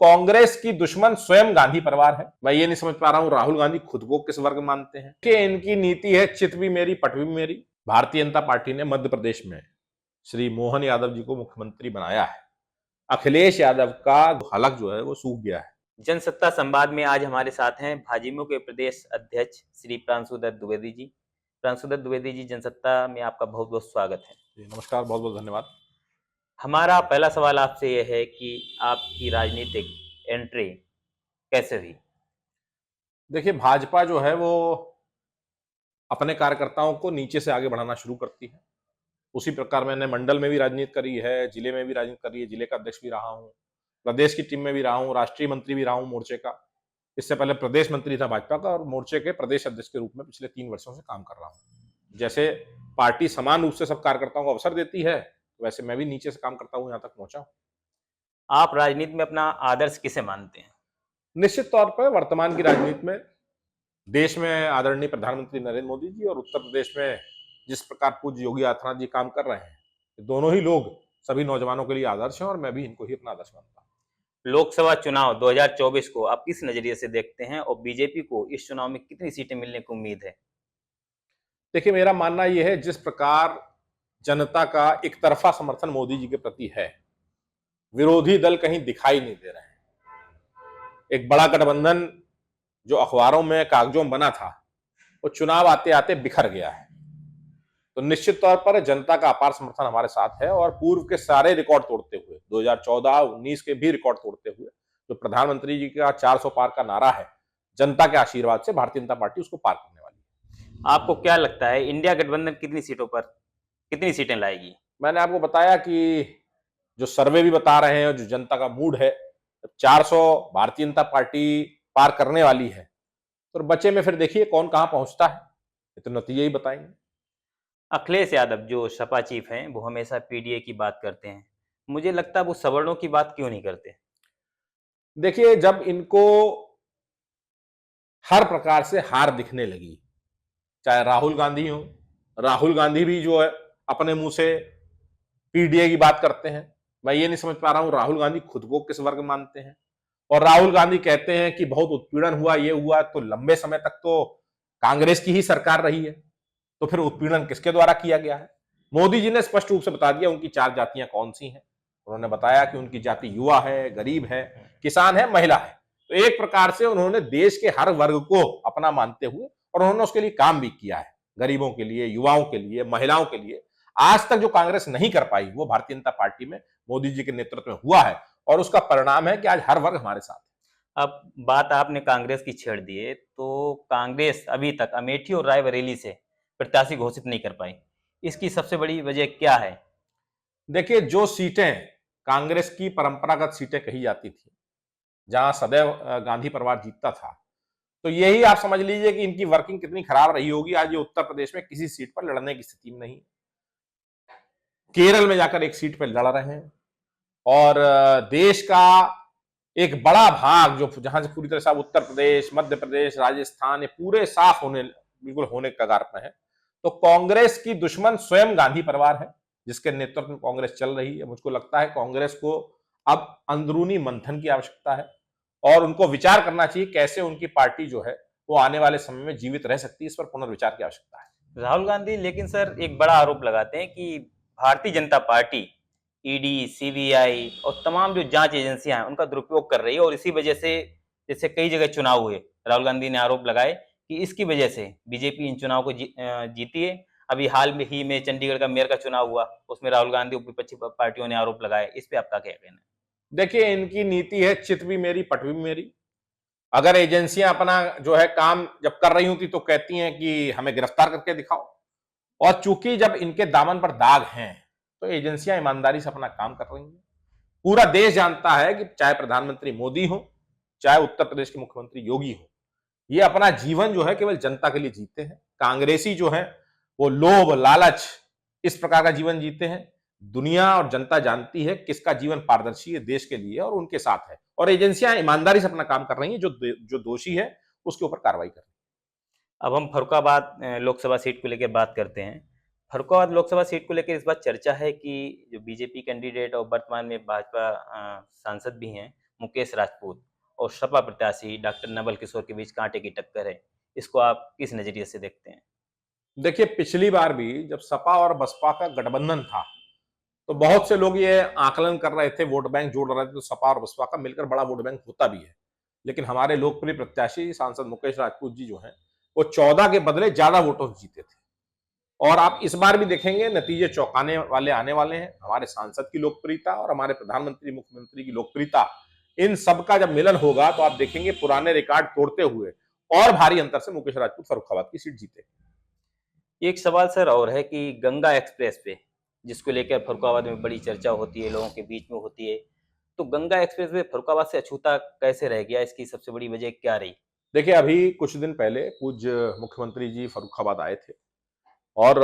कांग्रेस की दुश्मन स्वयं गांधी परिवार है। मैं ये नहीं समझ पा रहा हूं राहुल गांधी खुद को किस वर्ग में मानते हैं कि इनकी नीति है चित भी मेरी पट भी मेरी। भारतीय जनता पार्टी ने मध्य प्रदेश में श्री मोहन यादव जी को मुख्यमंत्री बनाया है। अखिलेश यादव का हलक जो है वो सूख गया है। जनसत्ता संवाद में आज हमारे साथ हैं भाजपा के प्रदेश अध्यक्ष श्री प्रांशुदत्त द्विवेदी जी। प्रांशुदत्त द्विवेदी जी, जनसत्ता में आपका बहुत बहुत स्वागत है। नमस्कार, बहुत बहुत धन्यवाद। हमारा पहला सवाल आपसे यह है कि आपकी राजनीतिक एंट्री कैसे हुई? देखिए, भाजपा जो है वो अपने कार्यकर्ताओं को नीचे से आगे बढ़ाना शुरू करती है। उसी प्रकार मैंने मंडल में भी राजनीति करी है, जिले में भी राजनीति करी है, जिले का अध्यक्ष भी रहा हूँ, प्रदेश की टीम में भी रहा हूँ, राष्ट्रीय मंत्री भी रहा हूँ मोर्चे का। इससे पहले प्रदेश मंत्री था भाजपा का और मोर्चे के प्रदेश अध्यक्ष के रूप में पिछले 3 वर्षों से काम कर रहा हूँ। जैसे पार्टी समान रूप से सब कार्यकर्ताओं को अवसर देती है, वैसे मैं भी नीचे से काम करता हूँ, यहाँ तक पहुंचा हूँ। आप राजनीति में अपना आदर्श किसे मानते हैं? निश्चित तौर पर वर्तमान की राजनीति में देश में आदरणीय प्रधानमंत्री नरेंद्र मोदी जी और उत्तर प्रदेश में जिस प्रकार पूज्य योगी आदित्यनाथ जी काम कर रहे हैं, दोनों ही लोग सभी नौजवानों के लिए आदर्श हैं और मैं भी इनको ही अपना आदर्श मानता हूं। लोकसभा चुनाव 2024 को आप किस नजरिए से देखते हैं और बीजेपी को इस चुनाव में कितनी सीटें मिलने की उम्मीद है? देखिए, मेरा मानना यह है जिस प्रकार जनता का एक तरफा समर्थन मोदी जी के प्रति है, विरोधी दल कहीं दिखाई नहीं दे रहे हैं। एक बड़ा गठबंधन जो अखबारों में कागजों में बना था वो चुनाव आते आते बिखर गया है। तो निश्चित तौर पर जनता का अपार समर्थन हमारे साथ है और पूर्व के सारे रिकॉर्ड तोड़ते हुए 2014-19 के भी रिकॉर्ड तोड़ते हुए जो प्रधानमंत्री जी का 400 पार का नारा है, जनता के आशीर्वाद से भारतीय जनता पार्टी उसको पार करने वाली है। आपको क्या लगता है इंडिया गठबंधन कितनी सीटों पर कितनी सीटें लाएगी? मैंने आपको बताया कि जो सर्वे भी बता रहे हैं और जो जनता का मूड है, 400 भारतीय जनता पार्टी पार करने वाली है, तो बचे में फिर देखिए कौन कहां पहुंचता है, ये तो नतीजे ही बताएंगे। अखिलेश यादव जो सपा चीफ हैं वो हमेशा पीडीए की बात करते हैं। मुझे लगता है वो सवर्णों की बात क्यों नहीं करते? देखिए, जब इनको हर प्रकार से हार दिखने लगी, चाहे राहुल गांधी हो, राहुल गांधी भी जो है अपने मुंह से पीडीए की बात करते हैं। मैं ये नहीं समझ पा रहा हूं राहुल गांधी खुद को किस वर्ग मानते हैं। और राहुल गांधी कहते हैं कि बहुत उत्पीड़न हुआ, ये हुआ, तो लंबे समय तक तो कांग्रेस की ही सरकार रही है, तो फिर उत्पीड़न किसके द्वारा किया गया है? मोदी जी ने स्पष्ट रूप से बता दिया उनकी 4 जातियां कौन सी हैं। उन्होंने बताया कि उनकी जाति युवा है, गरीब है, किसान है, महिला है। तो एक प्रकार से उन्होंने देश के हर वर्ग को अपना मानते हुए और उन्होंने उसके लिए काम भी किया है, गरीबों के लिए, युवाओं के लिए, महिलाओं के लिए। आज तक जो कांग्रेस नहीं कर पाई वो भारतीय जनता पार्टी में मोदी जी के नेतृत्व में हुआ है और उसका परिणाम है कि आज हर वर्ग हमारे साथ है। अब बात आपने कांग्रेस की छेड़ दी है, तो कांग्रेस अभी तक अमेठी और रायबरेली से प्रत्याशी घोषित नहीं कर पाई। इसकी सबसे बड़ी वजह क्या है? देखिए, जो सीटें कांग्रेस की परंपरागत सीटें कही जाती थी, जहां सदैव गांधी परिवार जीतता था, तो यही आप समझ लीजिए कि इनकी वर्किंग कितनी खराब रही होगी। आज ये उत्तर प्रदेश में किसी सीट पर लड़ने की स्थिति में नहीं, केरल में जाकर एक सीट पर लड़ रहे हैं और देश का एक बड़ा भाग जो जहां से पूरी तरह से उत्तर प्रदेश, मध्य प्रदेश, राजस्थान, ये पूरे साफ होने बिल्कुल होने कगार पर है। तो कांग्रेस की दुश्मन स्वयं गांधी परिवार है, जिसके नेतृत्व में कांग्रेस चल रही है। मुझको लगता है कांग्रेस को अब अंदरूनी मंथन की आवश्यकता है और उनको विचार करना चाहिए कैसे उनकी पार्टी जो है वो आने वाले समय में जीवित रह सकती है। इस पर पुनर्विचार की आवश्यकता है। राहुल गांधी लेकिन सर एक बड़ा आरोप लगाते हैं कि Bharatiya Janata party ED, CBI और तमाम जो जांच एजेंसियां हैं उनका दुरुपयोग कर रही है और इसी वजह से जैसे कई जगह चुनाव हुए, राहुल गांधी ने आरोप लगाए कि इसकी वजह से बीजेपी इन चुनाव को जीती है। अभी हाल में ही में चंडीगढ़ का मेयर का चुनाव हुआ, उसमें राहुल गांधी और विपक्षी पार्टियों ने आरोप लगाए। इस पे आपका क्या कहना है? देखिए, इनकी नीति है चित भी मेरी पट भी मेरी। अगर एजेंसियां अपना जो है काम जब कर रही होती तो कहती हैं कि हमें गिरफ्तार करके दिखाओ, और चूंकि जब इनके दामन पर दाग हैं तो एजेंसियां ईमानदारी से अपना काम कर रही हैं। पूरा देश जानता है कि चाहे प्रधानमंत्री मोदी हो, चाहे उत्तर प्रदेश के मुख्यमंत्री योगी हो, ये अपना जीवन जो है केवल जनता के लिए जीते हैं। कांग्रेसी जो है वो लोभ, लालच, इस प्रकार का जीवन जीते हैं। दुनिया और जनता जानती है किसका जीवन पारदर्शी है, देश के लिए और उनके साथ है, और एजेंसियां ईमानदारी से अपना काम कर रही हैं। जो दोषी है उसके ऊपर कार्रवाई कर रही है। अब हम फर्रुखाबाद लोकसभा सीट को लेकर बात करते हैं। फर्रुखाबाद लोकसभा सीट को लेकर इस बात चर्चा है कि जो बीजेपी कैंडिडेट और वर्तमान में भाजपा सांसद भी हैं, मुकेश राजपूत और सपा प्रत्याशी डॉक्टर नवल किशोर के बीच कांटे की टक्कर है। इसको आप किस नजरिए से देखते हैं? देखिए, पिछली बार भी जब सपा और बसपा का गठबंधन था, तो बहुत से लोग ये आकलन कर रहे थे, वोट बैंक जोड़ रहे थे, तो सपा और बसपा का मिलकर बड़ा वोट बैंक होता भी है। लेकिन हमारे लोकप्रिय प्रत्याशी सांसद मुकेश राजपूत जी जो हैं, वो 14 के बदले ज्यादा वोटों से जीते थे। और आप इस बार भी देखेंगे नतीजे चौंकाने वाले आने वाले हैं। हमारे सांसद की लोकप्रियता और हमारे प्रधानमंत्री, मुख्यमंत्री की लोकप्रियता, इन सब का जब मिलन होगा तो आप देखेंगे पुराने रिकॉर्ड तोड़ते हुए और भारी अंतर से मुकेश राजपूत फर्रुखाबाद की सीट जीते। एक सवाल सर और है कि गंगा एक्सप्रेस वे, जिसको लेकर फर्रुखाबाद में बड़ी चर्चा होती है, लोगों के बीच में होती है, तो गंगा एक्सप्रेस वे फर्रुखाबाद से अछूता कैसे रह गया? इसकी सबसे बड़ी वजह क्या रही? देखिए, अभी कुछ दिन पहले पूज्य मुख्यमंत्री जी फर्रुखाबाद आए थे और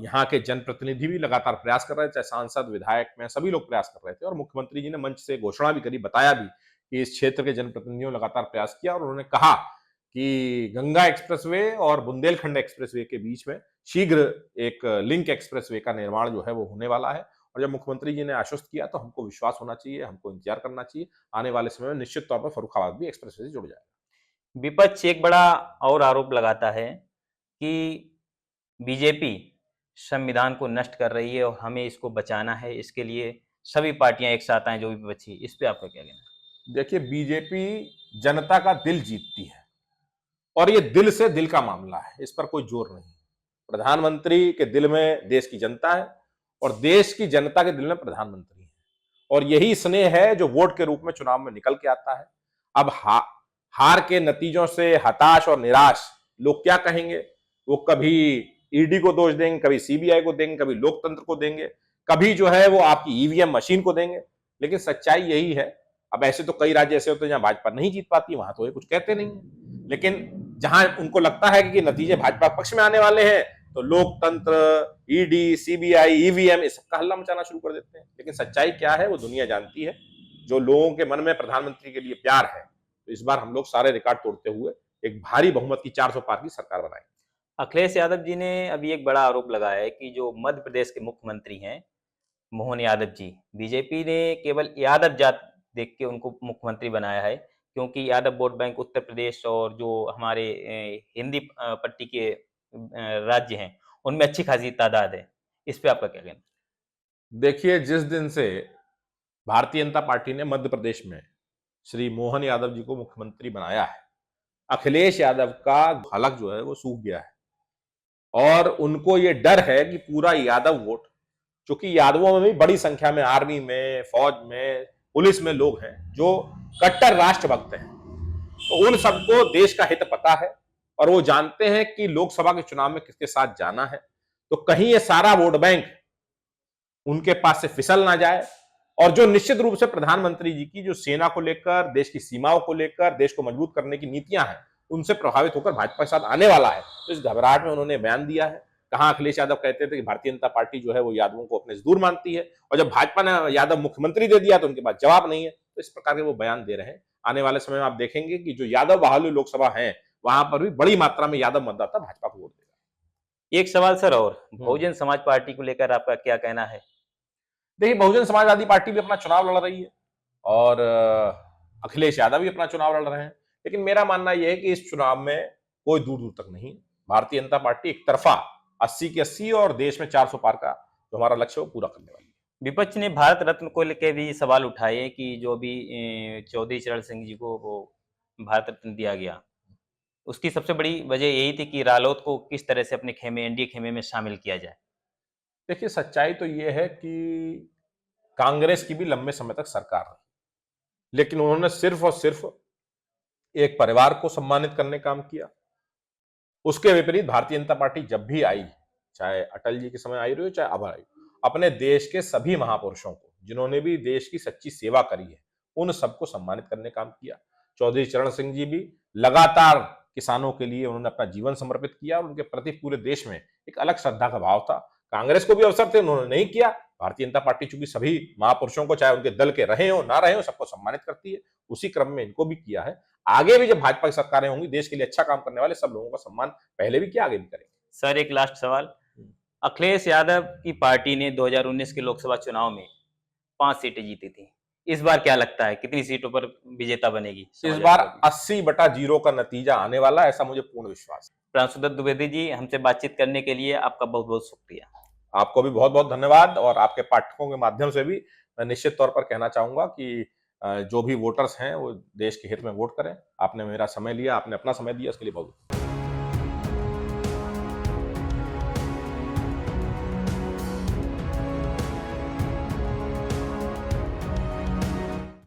यहाँ के जनप्रतिनिधि भी लगातार प्रयास कर रहे थे, चाहे सांसद, विधायक में सभी लोग प्रयास कर रहे थे और मुख्यमंत्री जी ने मंच से घोषणा भी करी, बताया भी कि इस क्षेत्र के जनप्रतिनिधियों ने लगातार प्रयास किया और उन्होंने कहा कि गंगा एक्सप्रेसवे और बुंदेलखंड एक्सप्रेसवे के बीच में शीघ्र एक लिंक एक्सप्रेसवे का निर्माण जो है वो होने वाला है। और जब मुख्यमंत्री जी ने आश्वस्त किया तो हमको विश्वास होना चाहिए, हमको इंतजार करना चाहिए, आने वाले समय में निश्चित तौर पर फर्रुखाबाद भी एक्सप्रेसवे से जुड़ जाएगा। विपक्ष एक बड़ा और आरोप लगाता है कि बीजेपी संविधान को नष्ट कर रही है और हमें इसको बचाना है, इसके लिए सभी पार्टियां एक साथ आए जो भी बची। इस पे आपका क्या कहना है? देखिए, बीजेपी जनता का दिल जीतती है और ये दिल से दिल का मामला है, इस पर कोई जोर नहीं। प्रधानमंत्री के दिल में देश की जनता है और देश की जनता के दिल में प्रधानमंत्री है और यही स्नेह है जो वोट के रूप में चुनाव में निकल के आता है। अब हार के नतीजों से हताश और निराश लोग क्या कहेंगे? वो कभी ईडी को दोष देंगे, कभी सीबीआई को देंगे, कभी लोकतंत्र को देंगे, कभी जो है वो आपकी ईवीएम मशीन को देंगे। लेकिन सच्चाई यही है। अब ऐसे तो कई राज्य ऐसे होते हैं जहां भाजपा नहीं जीत पाती, वहां तो ये कुछ कहते नहीं है। लेकिन जहां उनको लगता है कि नतीजे भाजपा पक्ष में आने वाले हैं, तो लोकतंत्र, ईडी, सीबीआई, ईवीएम, इस सबका हल्ला मचाना शुरू कर देते हैं। लेकिन सच्चाई क्या है वो दुनिया जानती है। जो लोगों के मन में प्रधानमंत्री के लिए प्यार है, तो इस बार हम लोग सारे रिकॉर्ड तोड़ते हुए एक भारी बहुमत की 400 पार की सरकार बनाएंगे। अखिलेश यादव जी ने अभी एक बड़ा आरोप लगाया है कि जो मध्य प्रदेश के मुख्यमंत्री हैं मोहन यादव जी, बीजेपी ने केवल यादव जात देख के उनको मुख्यमंत्री बनाया है, क्योंकि यादव वोट बैंक उत्तर प्रदेश और जो हमारे हिंदी पट्टी के राज्य हैं उनमें अच्छी खासी तादाद है। इस पे आपका क्या कहना है? देखिए, जिस दिन से भारतीय जनता पार्टी ने मध्य प्रदेश में श्री मोहन यादव जी को मुख्यमंत्री बनाया है, अखिलेश यादव का हलक जो है वो सूख गया है और उनको ये डर है कि पूरा यादव वोट, चूंकि यादवों में भी बड़ी संख्या में आर्मी में, फौज में, पुलिस में लोग हैं जो कट्टर राष्ट्रभक्त हैं, तो उन सबको देश का हित पता है और वो जानते हैं कि लोकसभा के चुनाव में किसके साथ जाना है। तो कहीं ये सारा वोट बैंक उनके पास से फिसल ना जाए और जो निश्चित रूप से प्रधानमंत्री जी की जो सेना को लेकर, देश की सीमाओं को लेकर, देश को मजबूत करने की नीतियां हैं, उनसे प्रभावित होकर भाजपा के साथ आने वाला है। तो इस घबराहट में उन्होंने बयान दिया है। कहां अखिलेश यादव कहते थे कि भारतीय जनता पार्टी जो है वो यादवों को अपने से दूर मानती है और जब भाजपा ने यादव मुख्यमंत्री दे दिया तो उनके पास जवाब नहीं है। तो इस प्रकार के वो बयान दे रहे हैं। आने वाले समय में आप देखेंगे कि जो यादव बाहुल्य लोकसभा है वहां पर भी बड़ी मात्रा में यादव मतदाता भाजपा को वोट देगा। एक सवाल सर और, बहुजन समाज पार्टी को लेकर आपका क्या कहना है? देखिए, बहुजन समाजवादी पार्टी भी अपना चुनाव लड़ रही है और अखिलेश यादव भी अपना चुनाव लड़ रहे हैं। लेकिन मेरा मानना यह है कि इस चुनाव में कोई दूर दूर तक नहीं, भारतीय जनता पार्टी एक तरफा 80 की 80 और देश में 400 पार का जो हमारा लक्ष्य है वो पूरा करने वाली है। विपक्ष ने भारत रत्न को लेकर भी सवाल उठाए कि जो भी चौधरी चरण सिंह जी को वो भारत रत्न दिया गया, उसकी सबसे बड़ी वजह यही थी कि रालोद को किस तरह से अपने खेमे, एनडीए खेमे में शामिल किया जाए। देखिए, सच्चाई तो ये है कि कांग्रेस की भी लंबे समय तक सरकार रही, लेकिन उन्होंने सिर्फ और सिर्फ एक परिवार को सम्मानित करने का काम किया। उसके विपरीत भारतीय जनता पार्टी जब भी आई, चाहे अटल जी के समय आई रही हो, चाहे अब आई, अपने देश के सभी महापुरुषों को, जिन्होंने भी देश की सच्ची सेवा करी है, उन सबको सम्मानित करने का काम किया। चौधरी चरण सिंह जी भी लगातार किसानों के लिए उन्होंने अपना जीवन समर्पित किया और उनके प्रति पूरे देश में एक अलग श्रद्धा का भाव था। कांग्रेस को भी अवसर थे, उन्होंने नहीं किया। भारतीय जनता पार्टी चूंकि सभी महापुरुषों को, चाहे उनके दल के रहे हो ना रहे हो, सबको सम्मानित करती है, उसी क्रम में इनको भी किया है। आगे भी जब भाजपा की सरकारें होंगी, देश के लिए अच्छा काम करने वाले सब लोगों का सम्मान पहले भी किया, आगे भी करेंगे। सर एक लास्ट सवाल, अखिलेश यादव की पार्टी ने 2019 के लोकसभा चुनाव में 5 सीटें जीती थी। इस बार क्या लगता है कितनी सीटों पर विजेता बनेगी इस समाजवादी बार पार्टी? 80/0 का नतीजा आने वाला है, ऐसा मुझे पूर्ण विश्वास है। प्रांशु दत्त द्विवेदी जी, हमसे बातचीत करने के लिए आपका बहुत बहुत शुक्रिया। आपको भी बहुत बहुत धन्यवाद, और आपके पाठकों के माध्यम से भी मैं निश्चित तौर पर कहना चाहूंगा कि जो भी वोटर्स हैं वो देश के हित में वोट करें। आपने मेरा समय लिया, आपने अपना समय दिया, इसके लिए बहुत